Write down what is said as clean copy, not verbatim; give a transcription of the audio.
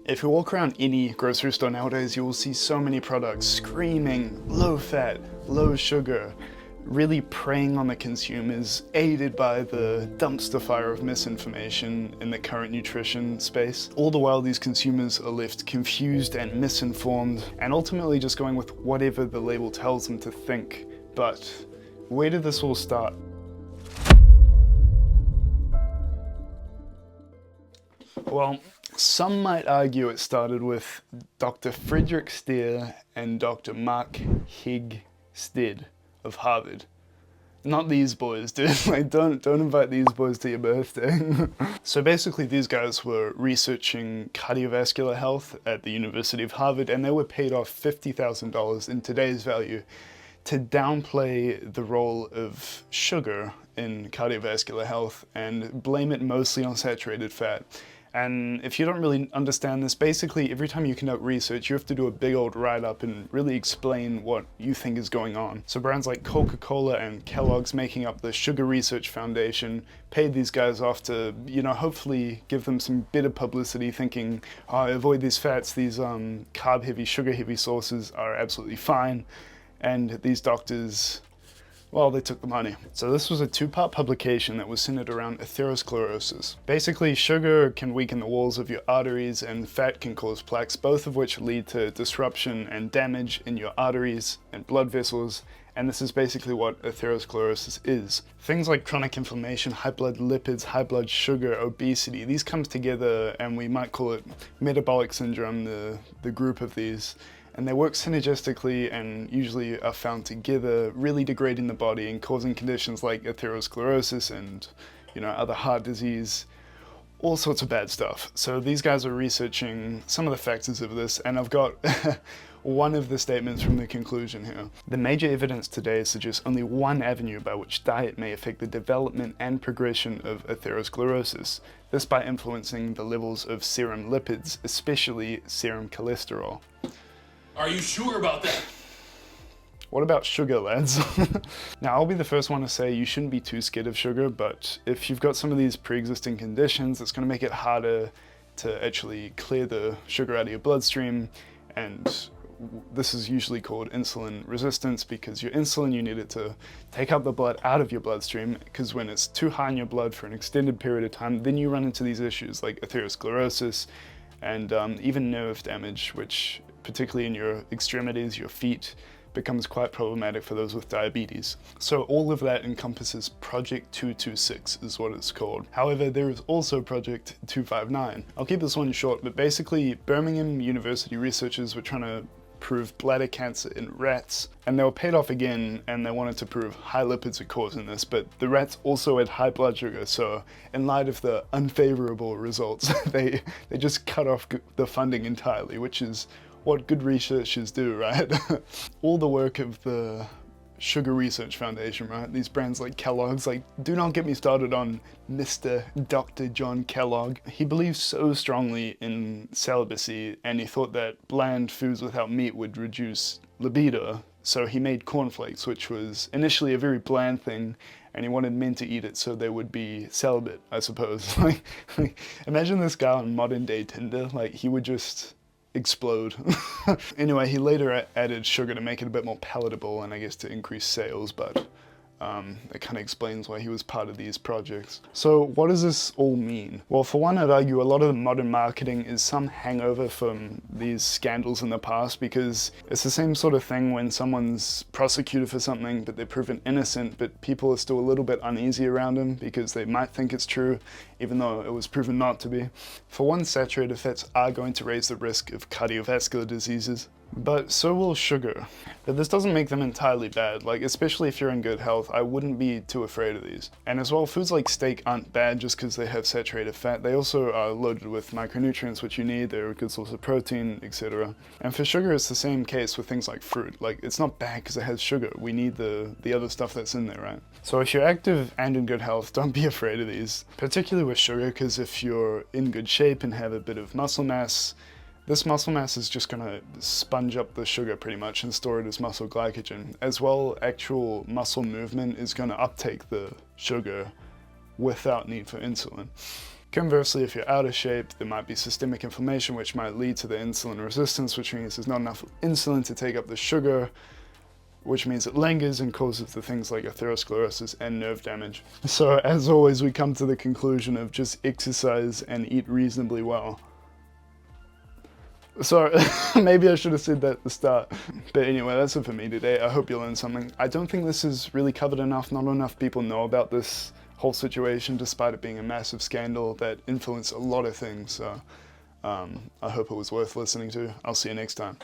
If you walk around any grocery store nowadays, you will see so many products screaming low fat, low sugar, really preying on the consumers, aided by the dumpster fire of misinformation in the current nutrition space. All the while, these consumers are left confused and misinformed, and ultimately just going with whatever the label tells them to think. But where did this all start? Well, some might argue it started with Dr. Frederick Stier and Dr. Mark Hegstead of Harvard. Not these boys, dude. Like, don't invite these boys to your birthday. So basically, these guys were researching cardiovascular health at the University of Harvard, and they were paid off $50,000 in today's value to downplay the role of sugar in cardiovascular health and blame it mostly on saturated fat. And if you don't really understand this, basically every time you conduct research, you have to do a big old write-up and really explain what you think is going on. So brands like Coca-Cola and Kellogg's, making up the Sugar Research Foundation, paid these guys off to, hopefully give them some bit of publicity, thinking, oh, avoid these fats, these carb-heavy, sugar-heavy sources are absolutely fine. And these doctors, well, they took the money. So this was a two-part publication that was centered around atherosclerosis. Basically, sugar can weaken the walls of your arteries and fat can cause plaques, both of which lead to disruption and damage in your arteries and blood vessels. And this is basically what atherosclerosis is. Things like chronic inflammation, high blood lipids, high blood sugar, obesity, these come together and we might call it metabolic syndrome, the group of these. And they work synergistically and usually are found together, really degrading the body and causing conditions like atherosclerosis and, other heart disease, all sorts of bad stuff. So these guys are researching some of the factors of this, and I've got one of the statements from the conclusion here. The major evidence today suggests only one avenue by which diet may affect the development and progression of atherosclerosis, this by influencing the levels of serum lipids, especially serum cholesterol. Are you sure about that? What about sugar, lads? Now, I'll be the first one to say you shouldn't be too scared of sugar, but if you've got some of these pre-existing conditions, it's going to make it harder to actually clear the sugar out of your bloodstream, and this is usually called insulin resistance, because your insulin, you need it to take up the blood out of your bloodstream, because when it's too high in your blood for an extended period of time, then you run into these issues like atherosclerosis and even nerve damage, which particularly in your extremities, your feet, becomes quite problematic for those with diabetes. So all of that encompasses Project 226 is what it's called. However, there is also Project 259. I'll keep this one short, but basically Birmingham University researchers were trying to prove bladder cancer in rats, and they were paid off again, and they wanted to prove high lipids are causing this, but the rats also had high blood sugar, so in light of the unfavorable results, they just cut off the funding entirely, which is what good researchers do, right? All the work of the Sugar Research Foundation, right? These brands like Kellogg's, do not get me started on Mr. Dr. John Kellogg. He believed so strongly in celibacy, and he thought that bland foods without meat would reduce libido. So he made cornflakes, which was initially a very bland thing, and he wanted men to eat it so they would be celibate, I suppose. Imagine this guy on modern day Tinder, he would just explode. Anyway, he later added sugar to make it a bit more palatable and I guess to increase sales, but that kind of explains why he was part of these projects. So what does this all mean? Well, for one, I'd argue a lot of the modern marketing is some hangover from these scandals in the past, because it's the same sort of thing when someone's prosecuted for something but they're proven innocent, but people are still a little bit uneasy around them because they might think it's true even though it was proven not to be. For one, saturated fats are going to raise the risk of cardiovascular diseases, but so will sugar. But this doesn't make them entirely bad, especially if you're in good health, I wouldn't be too afraid of these. And as well, foods like steak aren't bad just because they have saturated fat. They also are loaded with micronutrients which you need, they're a good source of protein, etc. And for sugar, it's the same case with things like fruit. It's not bad because it has sugar, we need the other stuff that's in there, right? So if you're active and in good health, don't be afraid of these, particularly with sugar, because if you're in good shape and have a bit of muscle mass, this muscle mass is just going to sponge up the sugar pretty much and store it as muscle glycogen. As well, actual muscle movement is going to uptake the sugar without need for insulin. Conversely, if you're out of shape, there might be systemic inflammation, which might lead to the insulin resistance, which means there's not enough insulin to take up the sugar, which means it lingers and causes the things like atherosclerosis and nerve damage. So as always, we come to the conclusion of just exercise and eat reasonably well. So maybe I should have said that at the start. But anyway, that's it for me today. I hope you learned something. I don't think this is really covered enough. Not enough people know about this whole situation, despite it being a massive scandal that influenced a lot of things. So I hope it was worth listening to. I'll see you next time.